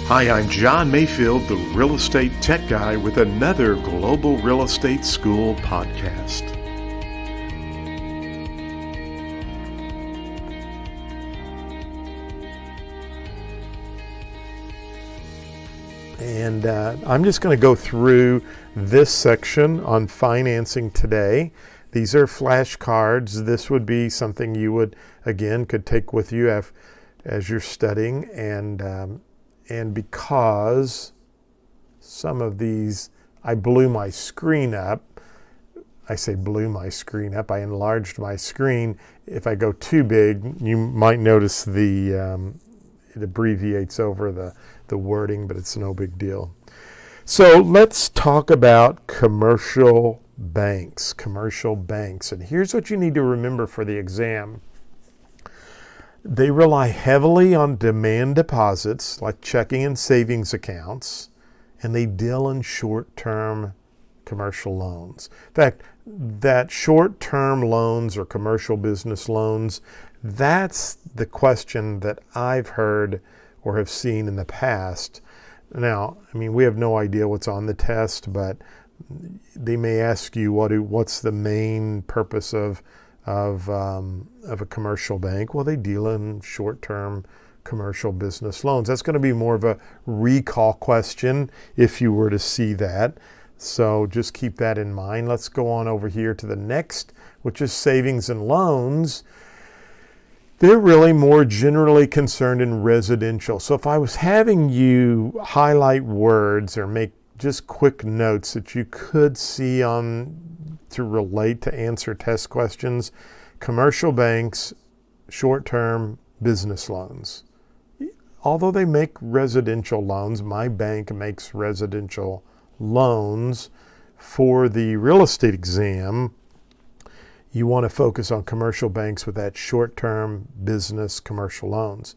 Hi, I'm John Mayfield, the Real Estate Tech Guy, with another Global Real Estate School podcast. And I'm just going to go through this section on financing today. These are flashcards. This would be something you would, again, could take with you as you're studying. And because some of these, I blew my screen up. I say blew my screen up. I enlarged my screen. If I go too big, you might notice it abbreviates over the wording, but it's no big deal. So let's talk about commercial banks. Commercial banks. And here's what you need to remember for the exam. They rely heavily on demand deposits, like checking and savings accounts, and they deal in short-term commercial loans. In fact, that short-term loans or commercial business loans, that's the question that I've heard or have seen in the past. Now, I mean, we have no idea what's on the test, but they may ask you what's the main purpose of a commercial bank. Well, they deal in short-term commercial business loans. That's going to be more of a recall question if you were to see that. So just keep that in mind. Let's go on over here to the next, which is savings and loans. They're really more generally concerned in residential. So if I was having you highlight words or make just quick notes that you could see to relate to answer test questions, commercial banks, short-term business loans. Although they make residential loans, my bank makes residential loans. For the real estate exam, you want to focus on commercial banks with that short-term business commercial loans.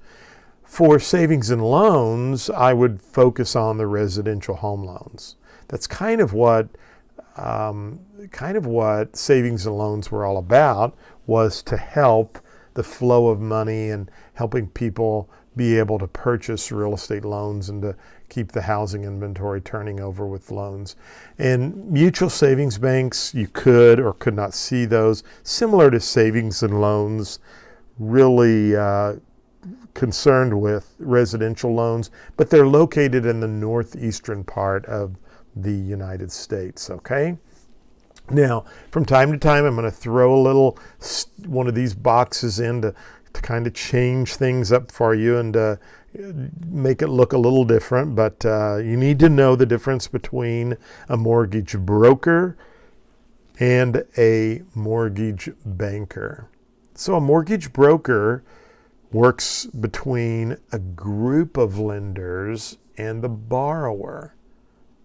For savings and loans, I would focus on the residential home loans. That's kind of what savings and loans were all about, was to help the flow of money and helping people be able to purchase real estate loans and to keep the housing inventory turning over with loans. And mutual savings banks, you could or could not see those. Similar to savings and loans, really concerned with residential loans, but they're located in the northeastern part of the United States, okay? Now, from time to time, I'm going to throw one of these boxes in to kind of change things up for you and make it look a little different, but you need to know the difference between a mortgage broker and a mortgage banker. So a mortgage broker works between a group of lenders and the borrower.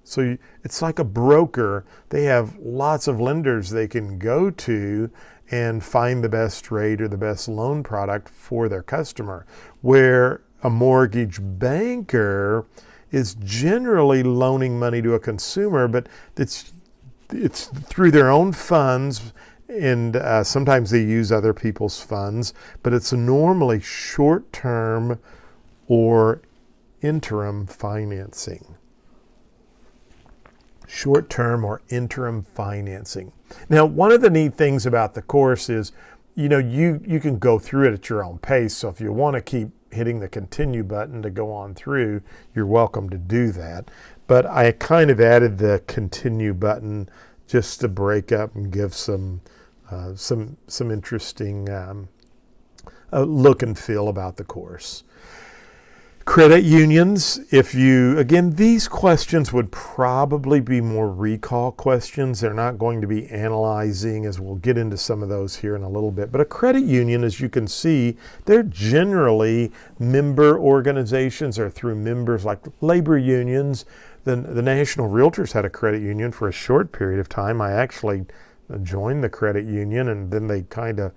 So it's like a broker. They have lots of lenders they can go to and find the best rate or the best loan product for their customer. Where a mortgage banker is generally loaning money to a consumer, but it's through their own funds, and sometimes they use other people's funds, but it's normally short-term or interim financing. Short-term or interim financing. Now, one of the neat things about the course is, you can go through it at your own pace. So if you want to keep hitting the continue button to go on through, you're welcome to do that. But I kind of added the continue button just to break up and give some interesting look and feel about the course. Credit unions, these questions would probably be more recall questions. They're not going to be analyzing, as we'll get into some of those here in a little bit. But a credit union, as you can see, they're generally member organizations or through members like labor unions. The National Realtors had a credit union for a short period of time. I actually joined the credit union, and then they kind of,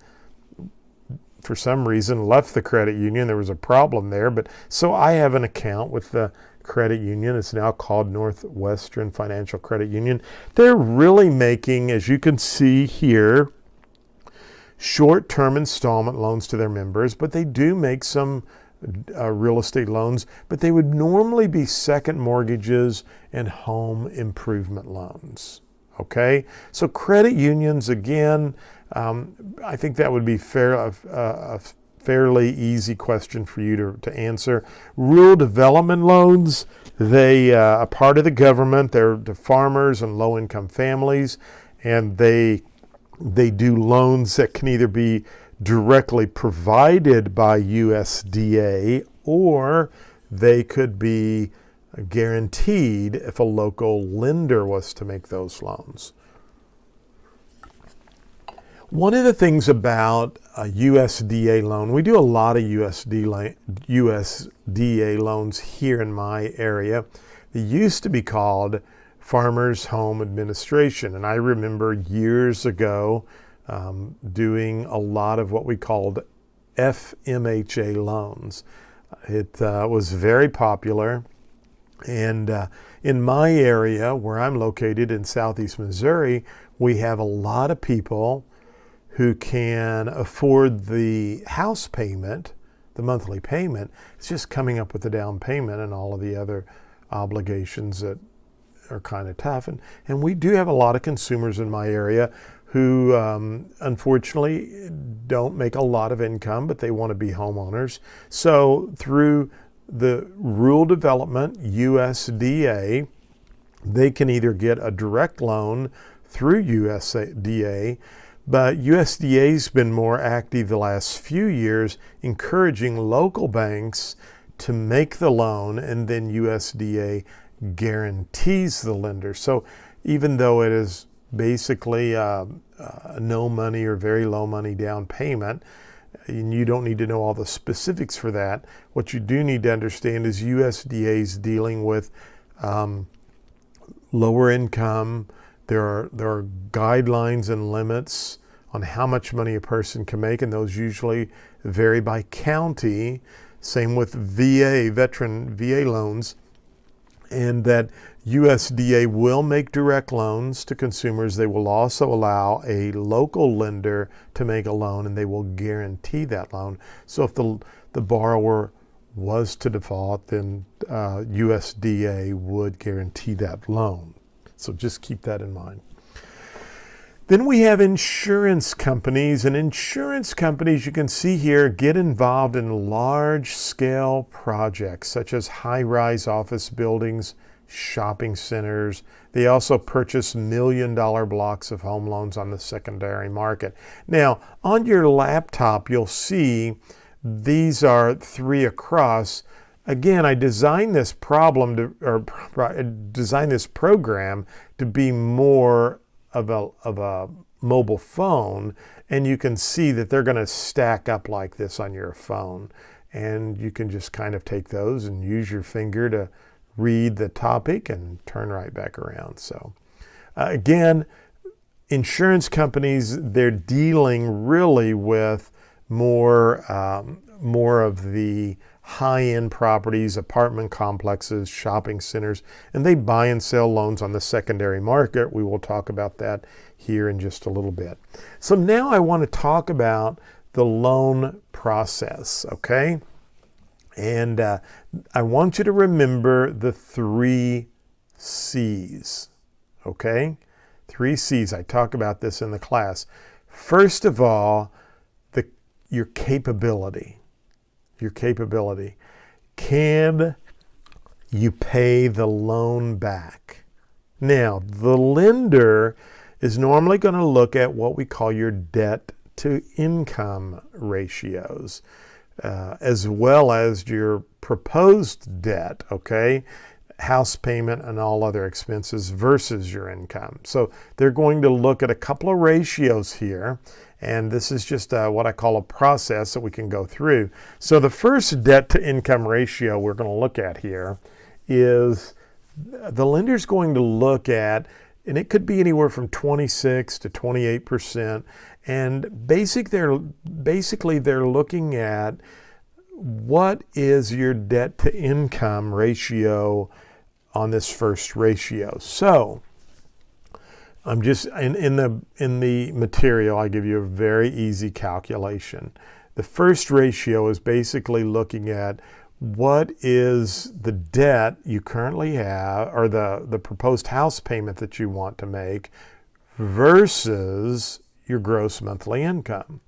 for some reason, left the credit union. There was a problem there, but so I have an account with the credit union. It's now called Northwestern Financial Credit Union. They're really making, as you can see here, short-term installment loans to their members, but they do make some real estate loans, but they would normally be second mortgages and home improvement loans. Okay, so credit unions, again, I think that would be a fairly easy question for you to answer. Rural development loans, they are part of the government. They're to farmers and low-income families, and they do loans that can either be directly provided by USDA, or they could be guaranteed if a local lender was to make those loans. One of the things about a USDA loan, we do a lot of USDA loans here in my area. They used to be called Farmers Home Administration, and I remember years ago doing a lot of what we called FMHA loans. It was very popular, and in my area where I'm located in southeast Missouri, we have a lot of people who can afford the house payment, the monthly payment. It's just coming up with the down payment and all of the other obligations that are kind of tough. And we do have a lot of consumers in my area who unfortunately don't make a lot of income, but they want to be homeowners. So through the rural development, USDA, they can either get a direct loan through USDA, but USDA's been more active the last few years, encouraging local banks to make the loan, and then USDA guarantees the lender. So even though it is basically no money or very low money down payment, and you don't need to know all the specifics for that, what you do need to understand is USDA is dealing with lower income. There are guidelines and limits on how much money a person can make, and those usually vary by county. Same with veteran VA loans, and that USDA will make direct loans to consumers. They will also allow a local lender to make a loan, and they will guarantee that loan. So if the borrower was to default, then USDA would guarantee that loan. So just keep that in mind. Then we have insurance companies, and insurance companies, you can see here, get involved in large-scale projects such as high-rise office buildings, shopping centers. They also purchase million-dollar blocks of home loans on the secondary market. Now, on your laptop, you'll see these are 3 across. Again, I designed this program to be more of a mobile phone, and you can see that they're going to stack up like this on your phone, and you can just kind of take those and use your finger to read the topic and turn right back around. So again, insurance companies, they're dealing really with more of the high-end properties, apartment complexes, shopping centers, and they buy and sell loans on the secondary market. We will talk about that here in just a little bit. So now I want to talk about the loan process, okay? And I want you to remember the 3 C's, okay? 3 C's. I talk about this in the class. First of all, your capability. Your capability. Can you pay the loan back? Now, the lender is normally going to look at what we call your debt to income ratios, as well as your proposed debt, okay? House payment and all other expenses versus your income. So they're going to look at a couple of ratios here, and this is just what I call a process that we can go through. So the first debt to income ratio we're going to look at here is the lender's going to look at, and it could be anywhere from 26 to 28%, and basically they're looking at what is your debt to income ratio on this first ratio. So I'm just in the material, I give you a very easy calculation. The first ratio is basically looking at what is the debt you currently have, or the proposed house payment that you want to make, versus your gross monthly income.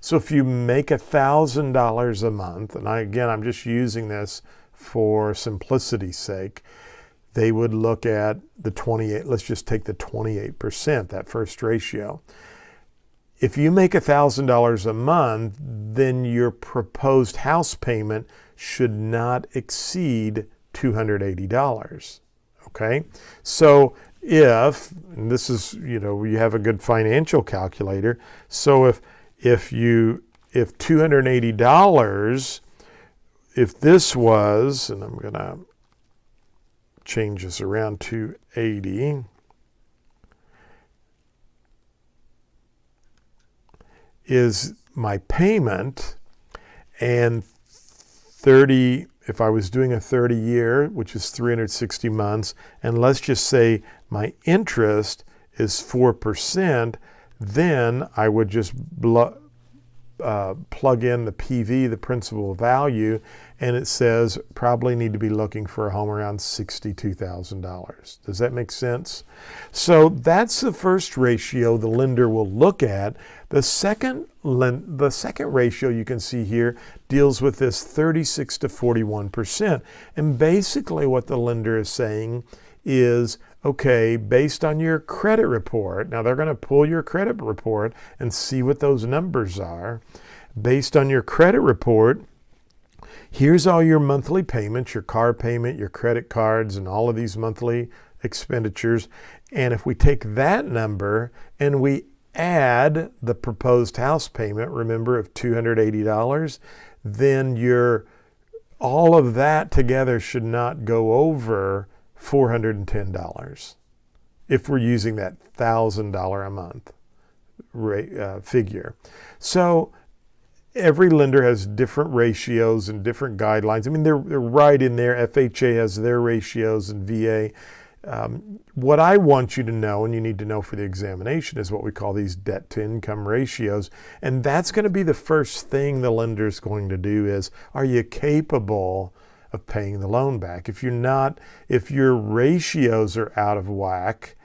So if you make $1,000 a month, and I'm just using this for simplicity's sake, they would look at the 28, let's just take the 28%, that first ratio. If you make $1,000 a month, then your proposed house payment should not exceed $280. Okay? So if, and this is, you have a good financial calculator, so if $280, if this was, and I'm going to change this around to 80, is my payment, and 30, if I was doing a 30-year, which is 360 months, and let's just say my interest is 4%, then I would just plug in the PV, the principal value, and it says probably need to be looking for a home around $62,000. Does that make sense? So that's the first ratio the lender will look at. The second ratio you can see here deals with this 36 to 41%. And basically what the lender is saying is, okay, based on your credit report, now they're going to pull your credit report and see what those numbers are. Based on your credit report, here's all your monthly payments, your car payment, your credit cards, and all of these monthly expenditures. And if we take that number and we add the proposed house payment, remember, of $280, then all of that together should not go over $410 if we're using that $1,000 a month figure. So every lender has different ratios and different guidelines. I mean, they're right in there. FHA has their ratios, and VA. What I want you to know, and you need to know for the examination, is what we call these debt to income ratios. And that's going to be the first thing the lender is going to do is, are you capable of paying the loan back? If you're not, if your ratios are out of whack,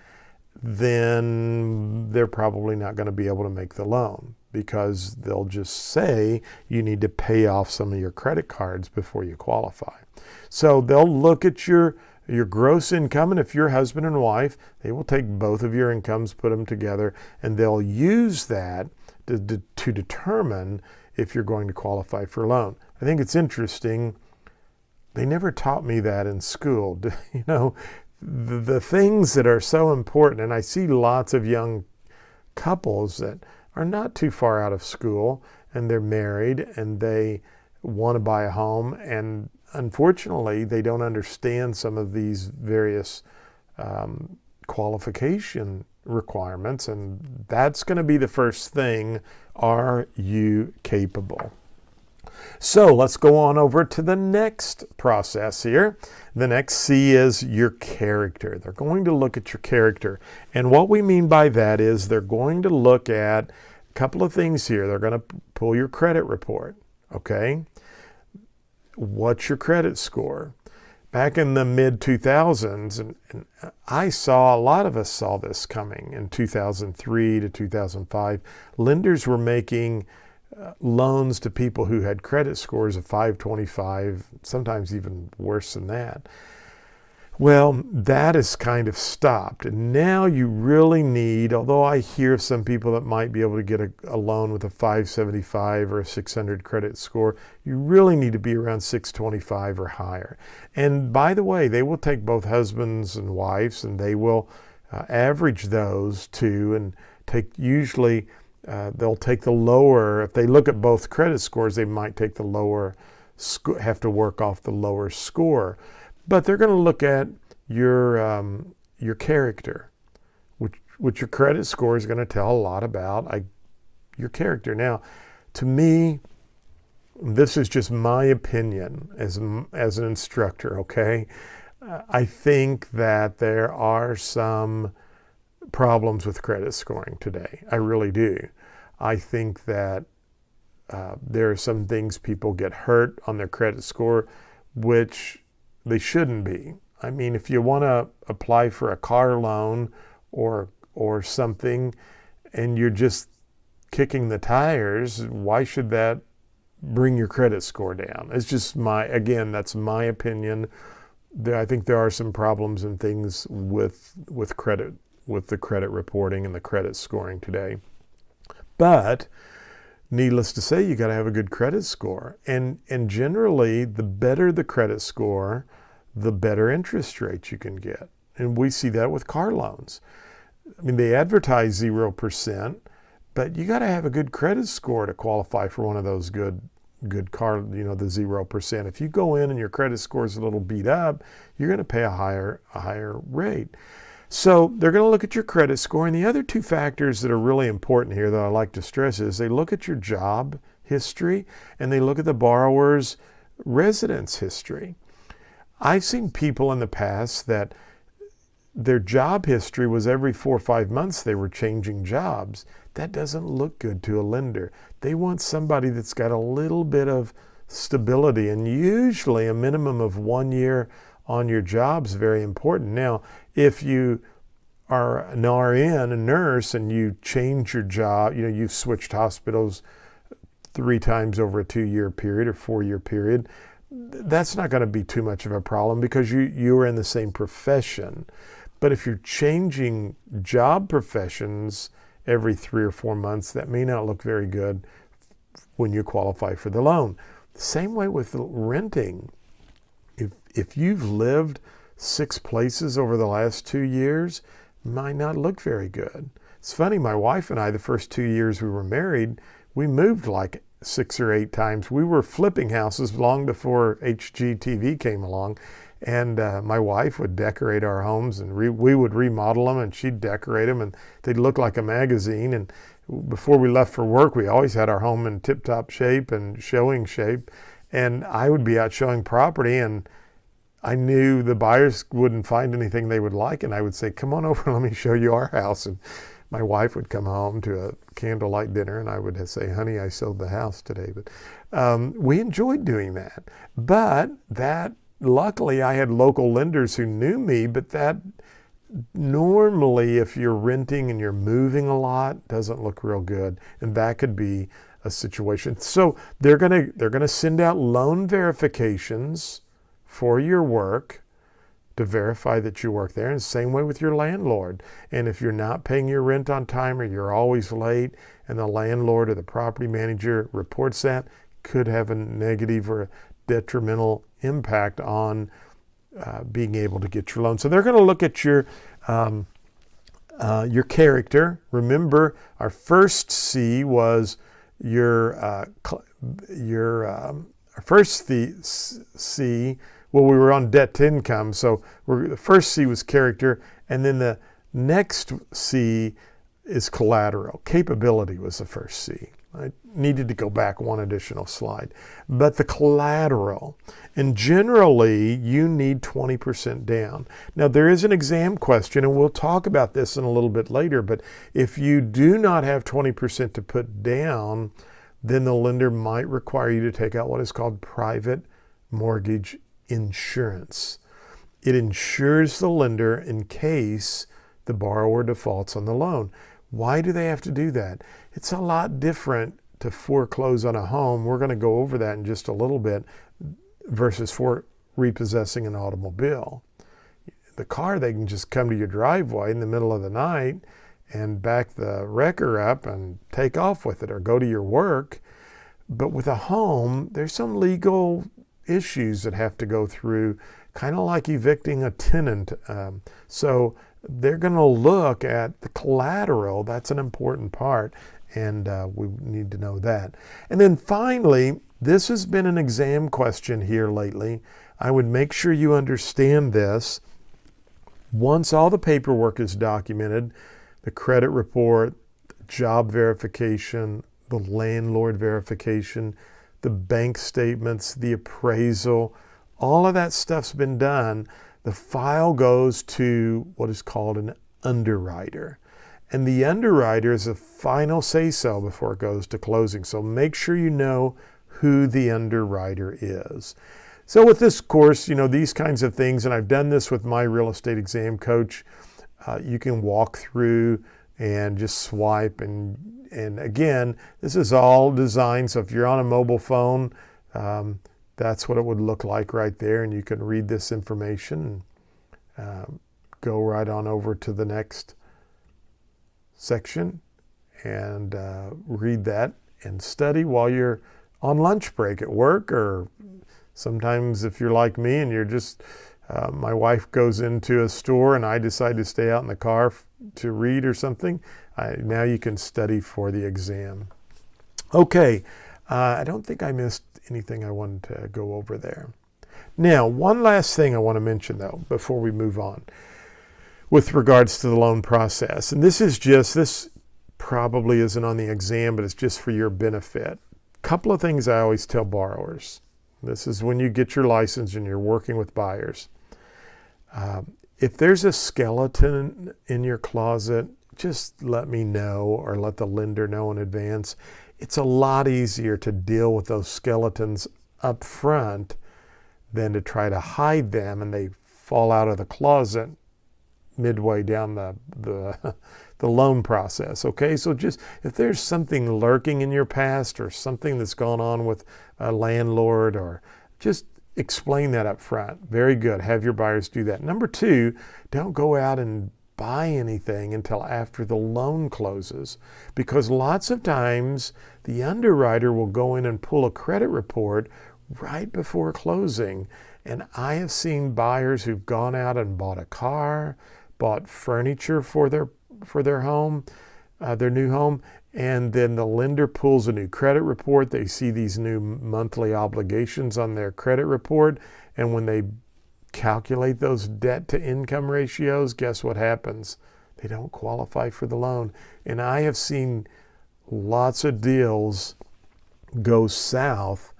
then they're probably not going to be able to make the loan, because they'll just say you need to pay off some of your credit cards before you qualify. So they'll look at your gross income, and if you're husband and wife, they will take both of your incomes, put them together, and they'll use that to determine if you're going to qualify for a loan. I think it's interesting. They never taught me that in school. The things that are so important, and I see lots of young couples that are not too far out of school, and they're married, and they want to buy a home, and unfortunately, they don't understand some of these various qualification requirements, and that's going to be the first thing. Are you capable? So let's go on over to the next process here. The next C is your character. They're going to look at your character. And what we mean by that is they're going to look at a couple of things here. They're going to pull your credit report, okay? What's your credit score? Back in the mid-2000s, and I saw, a lot of us saw this coming in 2003 to 2005, lenders were making loans to people who had credit scores of 525, sometimes even worse than that. Well, that is kind of stopped. And now you really need, although I hear some people that might be able to get a loan with a 575 or a 600 credit score, you really need to be around 625 or higher. And by the way, they will take both husbands and wives, and they will average those two, and take usually they'll take the lower. If they look at both credit scores, they might take the lower, have to work off the lower score. But they're going to look at your character, which your credit score is going to tell a lot about your character. Now, to me, this is just my opinion as an instructor, okay? I think that there are some problems with credit scoring today. I really do. I think that There are some things people get hurt on their credit score, which they shouldn't be. I mean, if you want to apply for a car loan or something and you're just kicking the tires, why should that bring your credit score down? It's just that's my opinion. I think there are some problems and things with credit, with the credit reporting and the credit scoring today. But needless to say, you got to have a good credit score. And generally, the better the credit score, the better interest rates you can get. And we see that with car loans. I mean, they advertise 0%, but you got to have a good credit score to qualify for one of those good car, the 0%. If you go in and your credit score is a little beat up, you're going to pay a higher rate. So they're going to look at your credit score. And the other two factors that are really important here that I like to stress is they look at your job history and they look at the borrower's residence history. I've seen people in the past that their job history was every 4 or 5 months they were changing jobs. That doesn't look good to a lender. They want somebody that's got a little bit of stability, and usually a minimum of 1 year on your job is very important. Now, if you are an RN, a nurse, and you change your job, you've switched hospitals 3 times over a 2-year period or 4-year period, that's not going to be too much of a problem because you are in the same profession. But if you're changing job professions every 3 or 4 months, that may not look very good when you qualify for the loan. Same way with renting. If you've lived 6 places over the last 2 years, it might not look very good. It's funny, my wife and I, the first 2 years we were married, we moved like 6 or 8 times. We were flipping houses long before HGTV came along. And my wife would decorate our homes, and we would remodel them, and she'd decorate them, and they'd look like a magazine. And before we left for work, we always had our home in tip-top shape and showing shape. And I would be out showing property, and I knew the buyers wouldn't find anything they would like, and I would say, "Come on over, let me show you our house." And my wife would come home to a candlelight dinner, and I would say, "Honey, I sold the house today." But we enjoyed doing that. But luckily, I had local lenders who knew me, but that normally, if you're renting and you're moving a lot, doesn't look real good, and that could be a situation. So they're gonna send out loan verifications for your work to verify that you work there, and the same way with your landlord. And if you're not paying your rent on time or you're always late, and the landlord or the property manager reports that, could have a negative or a detrimental impact on being able to get your loan. So they're going to look at your character. Remember, our first C was our first C. Well, we were on debt to income, so the first C was character, and then the next C is collateral. Capability was the first C. I needed to go back one additional slide. But the collateral, and generally you need 20% down. Now there is an exam question, and we'll talk about this in a little bit later, but if you do not have 20% to put down, then the lender might require you to take out what is called private mortgage insurance. It insures the lender in case the borrower defaults on the loan. Why do they have to do that? It's a lot different to foreclose on a home. We're going to go over that in just a little bit versus for repossessing an automobile. The car, they can just come to your driveway in the middle of the night and back the wrecker up and take off with it or go to your work. But with a home, there's some legal issues that have to go through, kind of like evicting a tenant. So they're going to look at the collateral. That's an important part, and we need to know that. And then finally, this has been an exam question here lately. I would make sure you understand this. Once all the paperwork is documented, the credit report, job verification, the landlord verification, the bank statements, the appraisal, all of that stuff's been done, the file goes to what is called an underwriter. and the underwriter is a final say-so before it goes to closing. So make sure you know who the underwriter is. So with this course, these kinds of things, and I've done this with my real estate exam coach, you can walk through and just swipe. And again, this is all designed, so if you're on a mobile phone, that's what it would look like right there. And you can read this information and go right on over to the next section and read that and study while you're on lunch break at work, or sometimes if you're like me and you're just, my wife goes into a store and I decide to stay out in the car to read or something, now you can study for the exam. Okay, I don't think I missed anything I wanted to go over there. Now, one last thing I want to mention though, before we move on, with regards to the loan process. And this probably isn't on the exam, but it's just for your benefit. Couple of things I always tell borrowers. This is when you get your license and you're working with buyers. If there's a skeleton in your closet, just let me know or let the lender know in advance. It's a lot easier to deal with those skeletons up front than to try to hide them and they fall out of the closet midway down the loan process. Okay, so just if there's something lurking in your past or something that's gone on with a landlord, or just explain that up front. Very good. Have your buyers do that. Number two, don't go out and buy anything until after the loan closes, because lots of times the underwriter will go in and pull a credit report right before closing. And I have seen buyers who've gone out and bought a car, bought furniture for their home, their new home, and then the lender pulls a new credit report. They see these new monthly obligations on their credit report, and when they calculate those debt to income ratios, guess what happens? They don't qualify for the loan. And I have seen lots of deals go south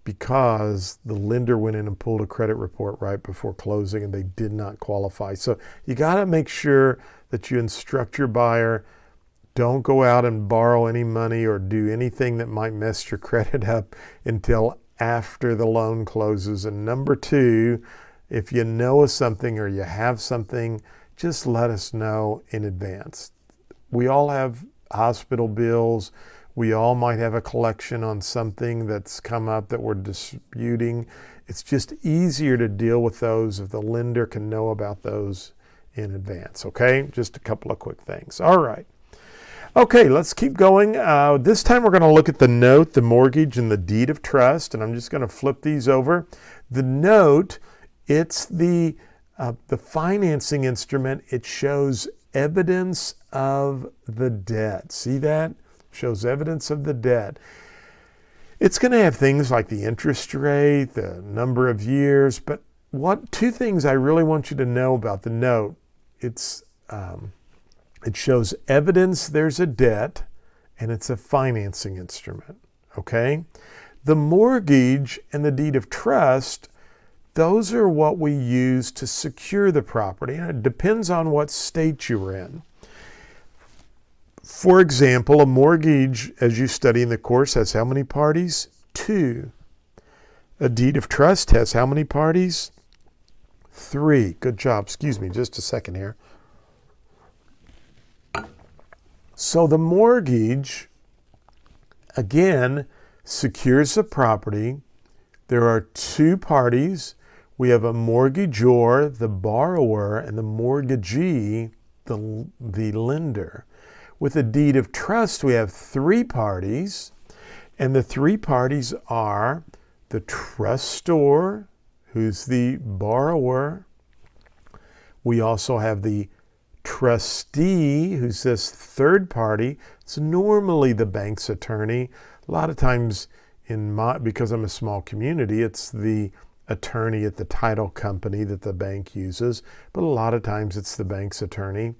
because the lender went in and pulled a credit report right before closing and they did not qualify. So you got to make sure that you instruct your buyer, don't go out and borrow any money or do anything that might mess your credit up until after the loan closes. And number two, if you know of something or you have something, just let us know in advance. We all have hospital bills. We all might have a collection on something that's come up that we're disputing. It's just easier to deal with those if the lender can know about those in advance, okay? Just a couple of quick things. All right. Okay, let's keep going. This time we're going to look at the note, the mortgage, and the deed of trust, and I'm just going to flip these over. The note, it's the financing instrument. It shows evidence of the debt. See that? Shows evidence of the debt. It's going to have things like the interest rate, the number of years, but two things I really want you to know about the note. It shows evidence there's a debt, and it's a financing instrument, okay? The mortgage and the deed of trust, those are what we use to secure the property, and it depends on what state you're in. For example, a mortgage, as you study in the course, has how many parties? 2. A deed of trust has how many parties? 3. Good job. Excuse me, just a second here. So the mortgage, again, secures the property. There are 2 parties. We have a mortgagor, the borrower, and the mortgagee, the lender. With a deed of trust, we have 3 parties, and the 3 parties are the trustor, who's the borrower. We also have the trustee, who's this third party. It's normally the bank's attorney. A lot of times, because I'm a small community, it's the attorney at the title company that the bank uses, but a lot of times it's the bank's attorney.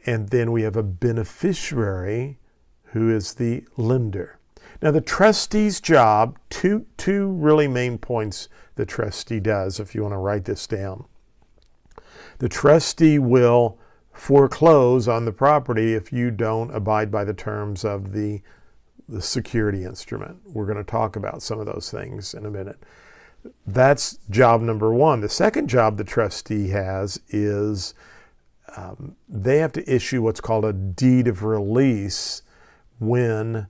And then we have a beneficiary, who is the lender. Now the trustee's job, two really main points the trustee does, if you want to write this down. The trustee will foreclose on the property if you don't abide by the terms of the security instrument. We're going to talk about some of those things in a minute. That's job number one. The second job the trustee has is they have to issue what's called a deed of release when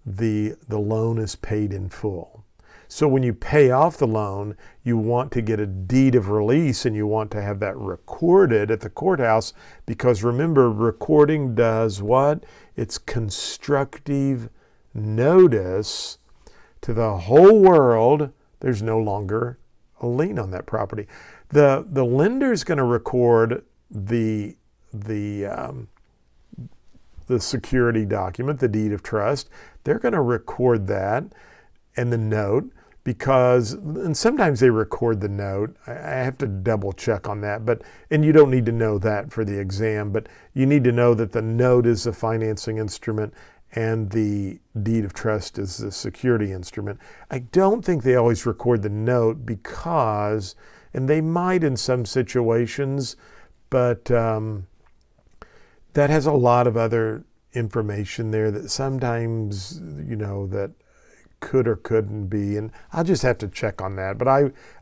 the loan is paid in full. So when you pay off the loan, you want to get a deed of release and you want to have that recorded at the courthouse, because remember, recording does what? It's constructive notice to the whole world there's no longer a lien on that property. The lender is going to record the security document, the deed of trust. They're going to record that and the note, because, and sometimes they record the note. I have to double check on that, and you don't need to know that for the exam, but you need to know that the note is a financing instrument and the deed of trust is the security instrument. I don't think they always record the note because, and they might in some situations, but that has a lot of other information there that sometimes, that could or couldn't be. And I'll just have to check on that. But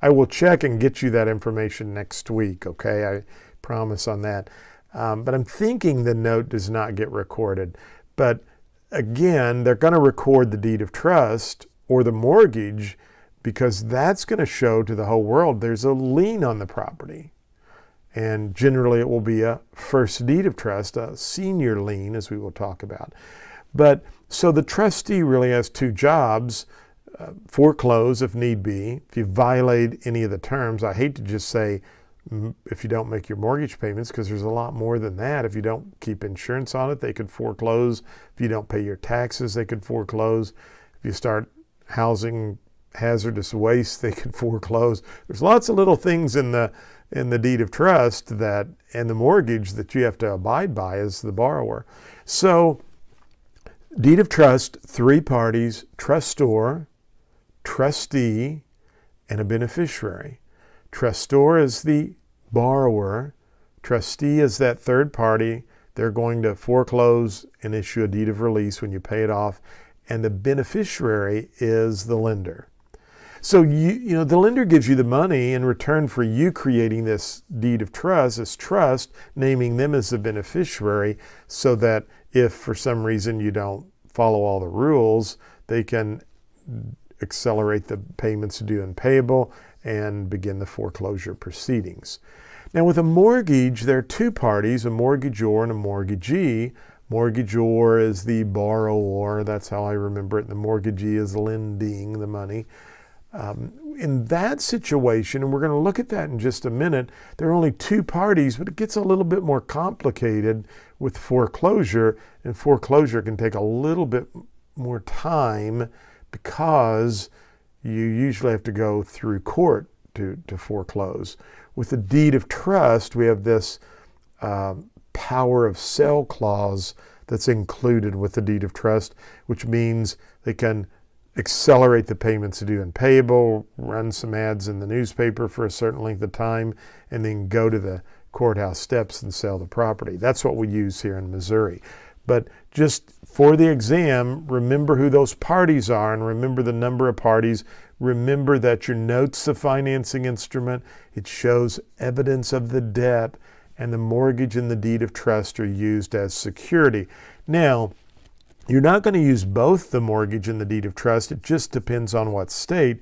I will check and get you that information next week, okay? I promise on that. But I'm thinking the note does not get recorded. But again, they're going to record the deed of trust or the mortgage, because that's going to show to the whole world there's a lien on the property. And generally it will be a first deed of trust, a senior lien, as we will talk about. But so the trustee really has two jobs: foreclose if need be. If you violate any of the terms, I hate to just say if you don't make your mortgage payments, because there's a lot more than that. If you don't keep insurance on it, they could foreclose. If you don't pay your taxes, they could foreclose. If you start housing hazardous waste, they could foreclose. There's lots of little things in the deed of trust and the mortgage that you have to abide by as the borrower. So deed of trust, three parties: trustor, trustee, and a beneficiary. Trustor is the borrower. Trustee is that third party. They're going to foreclose and issue a deed of release when you pay it off. And the beneficiary is the lender. So the lender gives you the money in return for you creating this deed of trust, this trust, naming them as the beneficiary, so that if for some reason you don't follow all the rules, they can accelerate the payments due and payable and begin the foreclosure proceedings. Now with a mortgage, there are two parties, a mortgagor and a mortgagee. Mortgagor is the borrower, that's how I remember it, and the mortgagee is lending the money. In that situation, and we're going to look at that in just a minute, there are only two parties, but it gets a little bit more complicated with foreclosure, and foreclosure can take a little bit more time because you usually have to go through court to foreclose. With the deed of trust, we have this power of sale clause that's included with the deed of trust, which means they can accelerate the payments due and payable, run some ads in the newspaper for a certain length of time, and then go to the courthouse steps and sell the property. That's what we use here in Missouri. But just for the exam, remember who those parties are and remember the number of parties. Remember that your note's a financing instrument. It shows evidence of the debt, and the mortgage and the deed of trust are used as security. Now, you're not going to use both the mortgage and the deed of trust. It just depends on what state.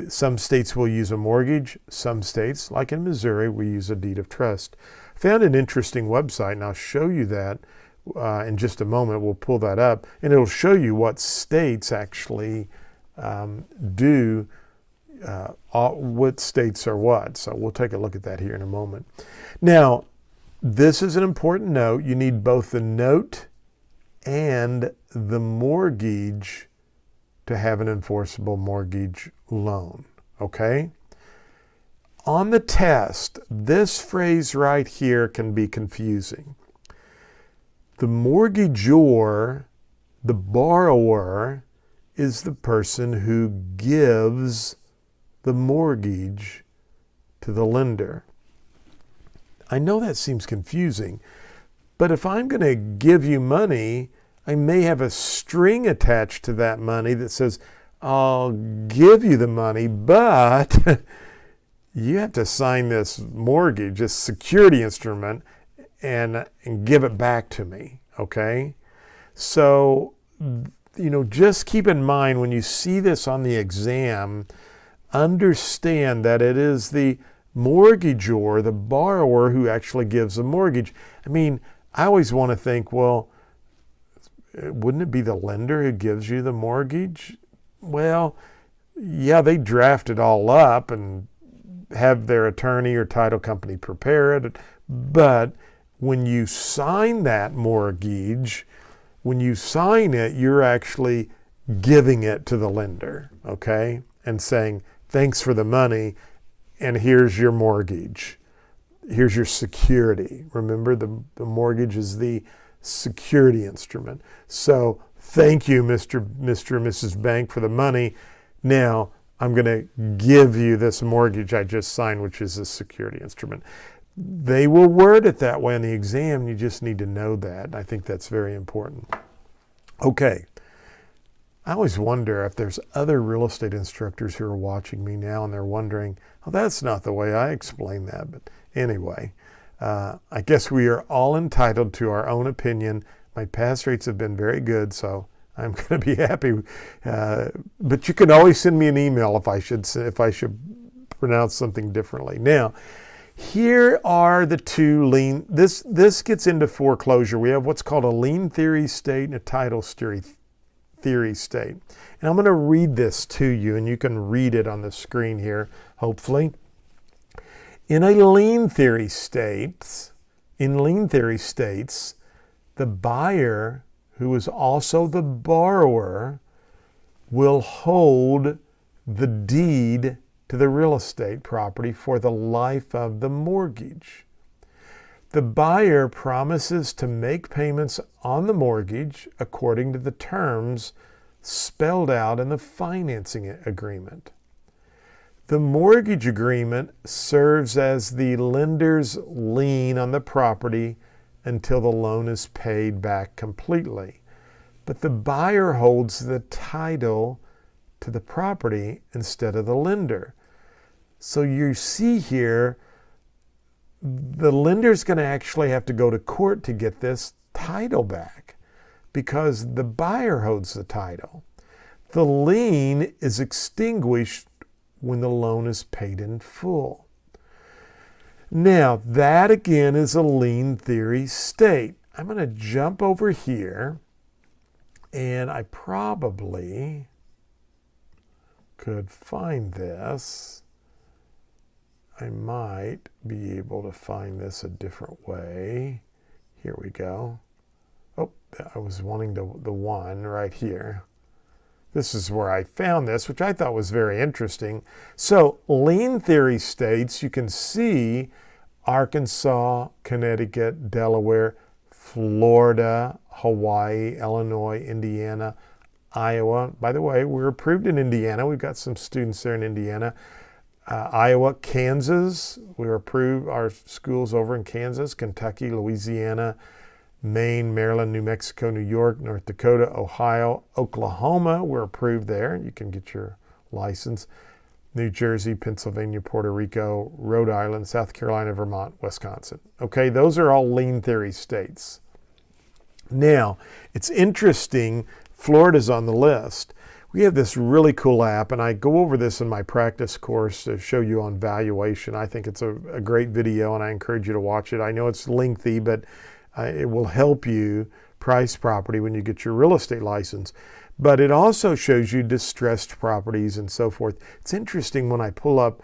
Some states will use a mortgage. Some states, like in Missouri, we use a deed of trust. I found an interesting website, and I'll show you that in just a moment. We'll pull that up, and it'll show you what states actually do, what states are what. So we'll take a look at that here in a moment. Now, this is an important note. You need both the note and the mortgage to have an enforceable mortgage loan, okay? On the test, this phrase right here can be confusing. The mortgagor, the borrower, is the person who gives the mortgage to the lender. I know that seems confusing, but if I'm going to give you money, I may have a string attached to that money that says, I'll give you the money, but you have to sign this mortgage, this security instrument, and give it back to me, okay? So, just keep in mind when you see this on the exam, understand that it is the mortgagor, the borrower, who actually gives the mortgage. I mean, I always want to think, well, wouldn't it be the lender who gives you the mortgage? Well, yeah, they draft it all up and have their attorney or title company prepare it. But when you sign that mortgage, when you sign it, you're actually giving it to the lender, okay? And saying, thanks for the money, and here's your mortgage. Here's your security. Remember, the mortgage is the security instrument. So thank you, Mr. and Mrs. Bank, for the money. Now I'm going to give you this mortgage I just signed, which is a security instrument. They will word it that way on the exam. You just need to know that. I think that's very important. Okay. I always wonder if there's other real estate instructors who are watching me now and they're wondering, oh, that's not the way I explain that. But anyway, I guess we are all entitled to our own opinion. My pass rates have been very good, so I'm going to be happy. But you can always send me an email if I should pronounce something differently. Now, here are the two lien. This gets into foreclosure. We have what's called a lien theory state and a title theory state. And I'm going to read this to you, and you can read it on the screen here, hopefully. In lien theory states, the buyer, who is also the borrower, will hold the deed to the real estate property for the life of the mortgage. The buyer promises to make payments on the mortgage according to the terms spelled out in the financing agreement. The mortgage agreement serves as the lender's lien on the property until the loan is paid back completely. But the buyer holds the title to the property instead of the lender. So you see here, the lender's going to actually have to go to court to get this title back because the buyer holds the title. The lien is extinguished when the loan is paid in full. Now, that again is a lien theory state. I'm going to jump over here, and I probably could find this. I might be able to find this a different way. Here we go. Oh, I was wanting the one right here. This is where I found this, which I thought was very interesting. So, lien theory states, you can see Arkansas, Connecticut, Delaware, Florida, Hawaii, Illinois, Indiana, Iowa. By the way, we're approved in Indiana. We've got some students there in Indiana. Iowa, Kansas. We're approved. Our schools over in Kansas, Kentucky, Louisiana, Maine, Maryland, New Mexico, New York, North Dakota, Ohio, Oklahoma. We're approved there. You can get your license. New Jersey, Pennsylvania, Puerto Rico, Rhode Island, South Carolina, Vermont, Wisconsin. Okay, those are all lien theory states. Now, it's interesting, Florida's on the list. We have this really cool app, and I go over this in my practice course to show you on valuation. I think it's a great video, and I encourage you to watch it. I know it's lengthy, but it will help you price property when you get your real estate license. But it also shows you distressed properties and so forth. It's interesting when I pull up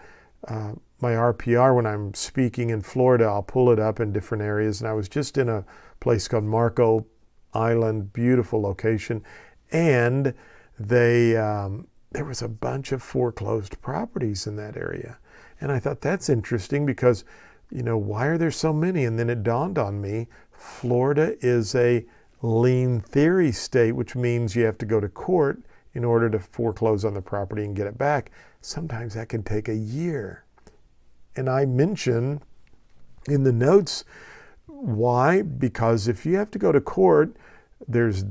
my RPR when I'm speaking in Florida, I'll pull it up in different areas. And I was just in a place called Marco Island, beautiful location. And there was a bunch of foreclosed properties in that area. And I thought that's interesting because, why are there so many? And then it dawned on me, Florida is a lien theory state, which means you have to go to court in order to foreclose on the property and get it back. Sometimes that can take a year. And I mentioned in the notes. Why? Because if you have to go to court, there's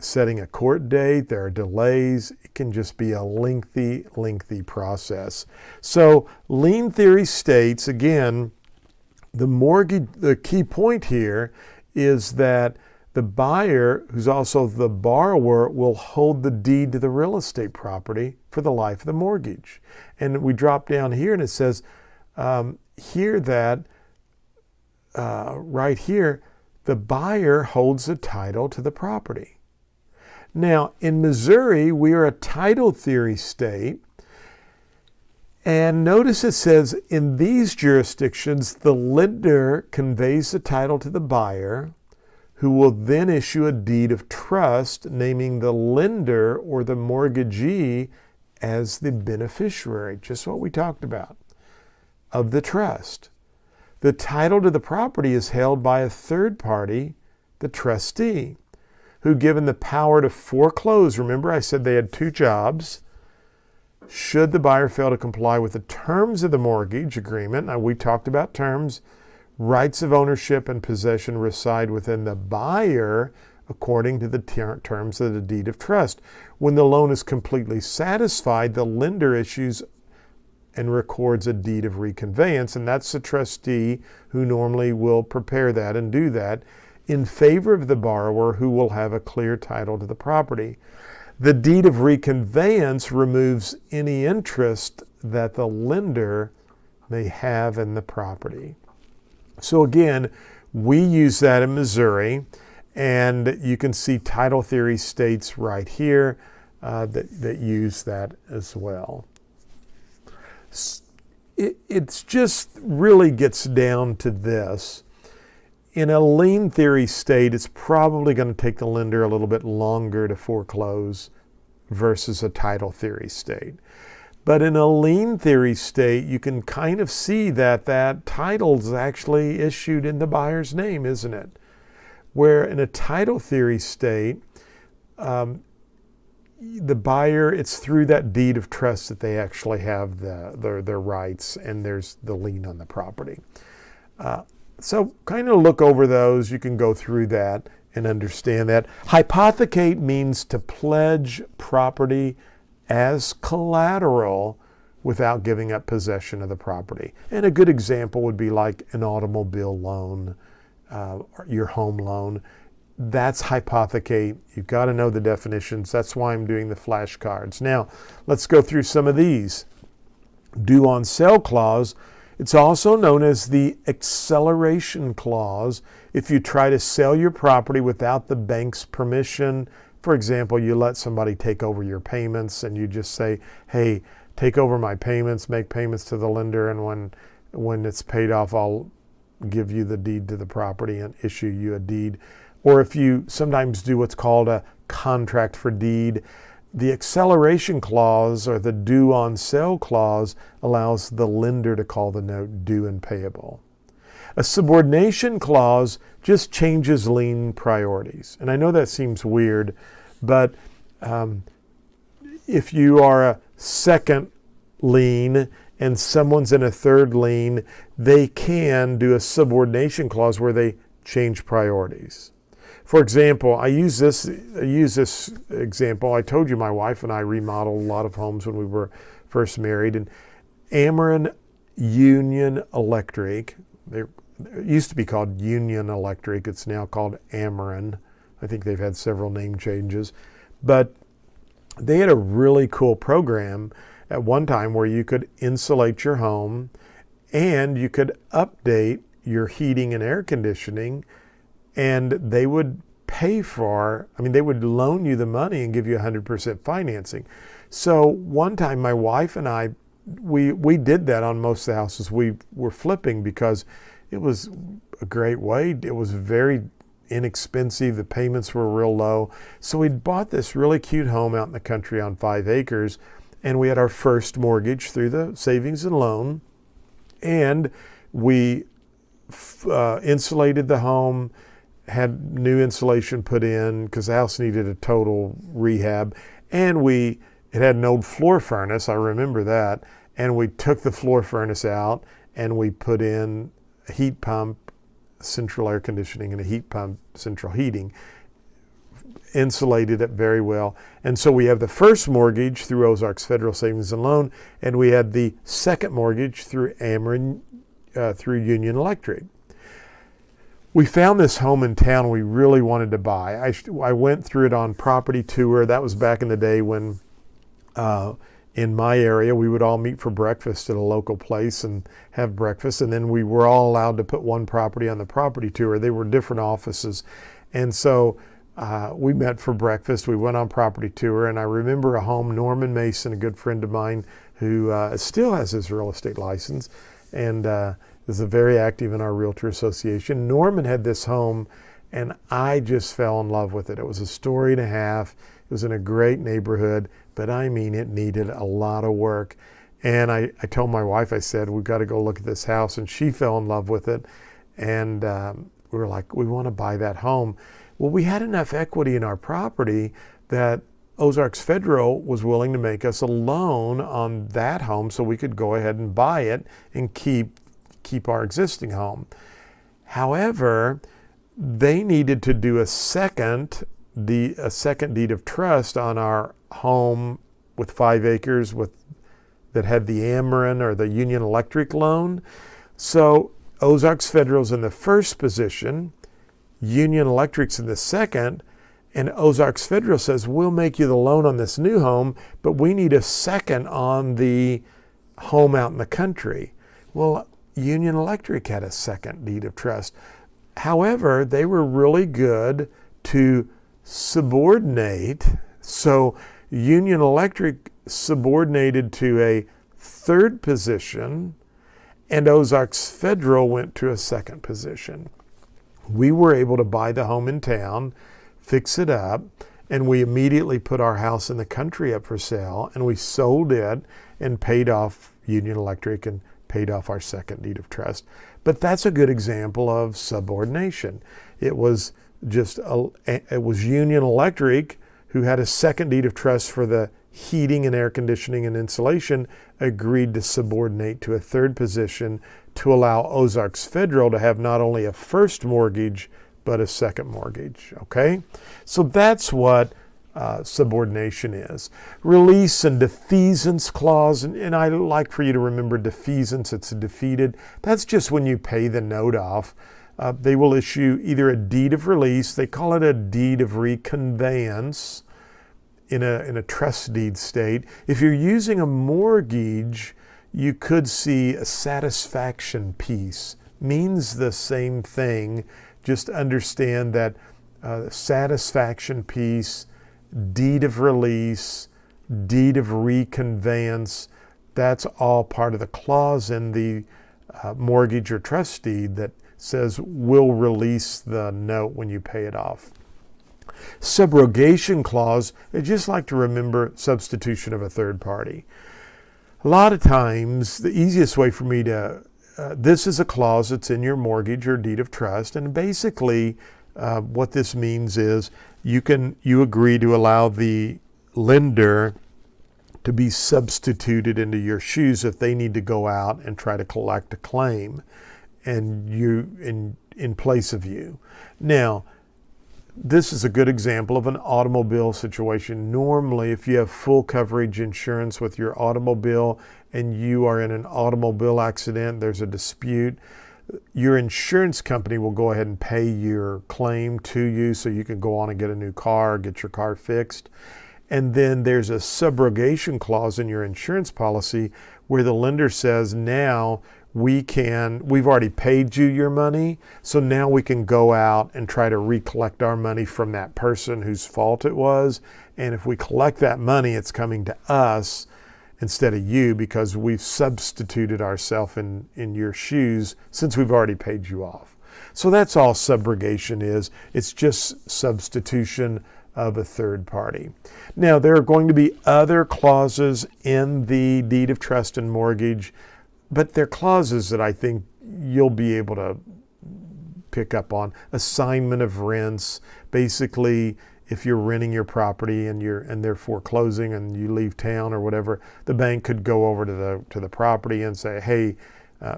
setting a court date, there are delays. It can just be a lengthy process. So lien theory states, again, the key point here is that the buyer, who's also the borrower, will hold the deed to the real estate property for the life of the mortgage. And we drop down here and it says here that right here, the buyer holds the title to the property. Now, in Missouri, we are a title theory state. And notice it says, in these jurisdictions, the lender conveys the title to the buyer, who will then issue a deed of trust, naming the lender or the mortgagee as the beneficiary, just what we talked about, of the trust. The title to the property is held by a third party, the trustee, who, given the power to foreclose, remember I said they had two jobs, should the buyer fail to comply with the terms of the mortgage agreement. Now, we talked about terms. Rights of ownership and possession reside within the buyer according to the terms of the deed of trust. When the loan is completely satisfied, the lender issues and records a deed of reconveyance, and that's the trustee who normally will prepare that and do that in favor of the borrower, who will have a clear title to the property. The deed of reconveyance removes any interest that the lender may have in the property. So again, we use that in Missouri, and you can see title theory states right here that use that as well. It's just really gets down to this. In a lien theory state, it's probably going to take the lender a little bit longer to foreclose versus a title theory state. But in a lien theory state, you can kind of see that that title is actually issued in the buyer's name, isn't it? Where in a title theory state, the buyer, it's through that deed of trust that they actually have their rights, and there's the lien on the property. So kind of look over those. You can go through that and understand that. Hypothecate means to pledge property as collateral without giving up possession of the property. And a good example would be like an automobile loan, your home loan. That's hypothecate. You've got to know the definitions. That's why I'm doing the flashcards. Now, let's go through some of these. Due on sale clause. It's also known as the acceleration clause. If you try to sell your property without the bank's permission, for example, you let somebody take over your payments and you just say, hey, take over my payments, make payments to the lender, and when it's paid off, I'll give you the deed to the property and issue you a deed. Or if you sometimes do what's called a contract for deed, the acceleration clause or the due on sale clause allows the lender to call the note due and payable. A subordination clause just changes lien priorities. And I know that seems weird, but if you are a second lien and someone's in a third lien, they can do a subordination clause where they change priorities. For example, I use this example. I told you my wife and I remodeled a lot of homes when we were first married. And Ameren Union Electric, it used to be called Union Electric. It's now called Ameren. I think they've had several name changes. But they had a really cool program at one time where you could insulate your home and you could update your heating and air conditioning, and they would they would loan you the money and give you 100% financing. So one time my wife and I, we did that on most of the houses we were flipping because it was a great way. It was very inexpensive. The payments were real low. So we bought this really cute home out in the country on 5 acres, and we had our first mortgage through the savings and loan, and we insulated the home, had new insulation put in because the house needed a total rehab, and it had an old floor furnace, I remember that, and we took the floor furnace out and we put in a heat pump, central air conditioning, and a heat pump, central heating. Insulated it very well. And so we have the first mortgage through Ozarks Federal Savings and Loan, and we had the second mortgage through through Union Electric. We found this home in town we really wanted to buy. I went through it on property tour. That was back in the day when in my area we would all meet for breakfast at a local place and have breakfast, and then we were all allowed to put one property on the property tour. They were different offices, and so we met for breakfast. We went on property tour, and I remember a home, Norman Mason, a good friend of mine who still has his real estate license and is very active in our realtor association. Norman had this home, and I just fell in love with it. It was a story and a half. It was in a great neighborhood, but I mean, it needed a lot of work. And I told my wife, I said, we've got to go look at this house, and she fell in love with it. And we were like, we want to buy that home. Well, we had enough equity in our property that Ozarks Federal was willing to make us a loan on that home so we could go ahead and buy it and keep our existing home. However, they needed to do a second deed of trust on our home with 5 acres that had the Ameren or the Union Electric loan. So Ozarks Federal's in the first position, Union Electric's in the second, and Ozarks Federal says, we'll make you the loan on this new home, but we need a second on the home out in the country. Well, Union Electric had a second deed of trust. However, they were really good to subordinate. So Union Electric subordinated to a third position, and Ozarks Federal went to a second position. We were able to buy the home in town, fix it up, and we immediately put our house in the country up for sale, and we sold it and paid off Union Electric and paid off our second deed of trust. But that's a good example of subordination. It was Union Electric who had a second deed of trust for the heating and air conditioning and insulation, agreed to subordinate to a third position to allow Ozarks Federal to have not only a first mortgage, but a second mortgage, okay? So that's what subordination is. Release and defeasance clause, and I like for you to remember defeasance, it's defeated. That's just when you pay the note off. They will issue either a deed of release, they call it a deed of reconveyance in a trust deed state. If you're using a mortgage, you could see a satisfaction piece. Means the same thing, just understand that satisfaction piece, deed of release, deed of reconveyance, that's all part of the clause in the mortgage or trust deed that says we'll release the note when you pay it off. Subrogation clause, I just like to remember substitution of a third party. A lot of times, the easiest way for me to, this is a clause that's in your mortgage or deed of trust, and basically what this means is you agree to allow the lender to be substituted into your shoes if they need to go out and try to collect a claim and you in place of you. Now, this is a good example of an automobile situation. Normally, if you have full coverage insurance with your automobile and you are in an automobile accident, there's a dispute, your insurance company will go ahead and pay your claim to you so you can go on and get a new car, get your car fixed. And then there's a subrogation clause in your insurance policy where the lender says, now we've already paid you your money, so now we can go out and try to recollect our money from that person whose fault it was. And if we collect that money, it's coming to us instead of you because we've substituted ourselves in your shoes since we've already paid you off. So that's all subrogation is. It's just substitution of a third party. Now, there are going to be other clauses in the deed of trust and mortgage, but they're clauses that I think you'll be able to pick up on. Assignment of rents. Basically, if you're renting your property and they're foreclosing and you leave town or whatever, the bank could go over to the property and say, hey,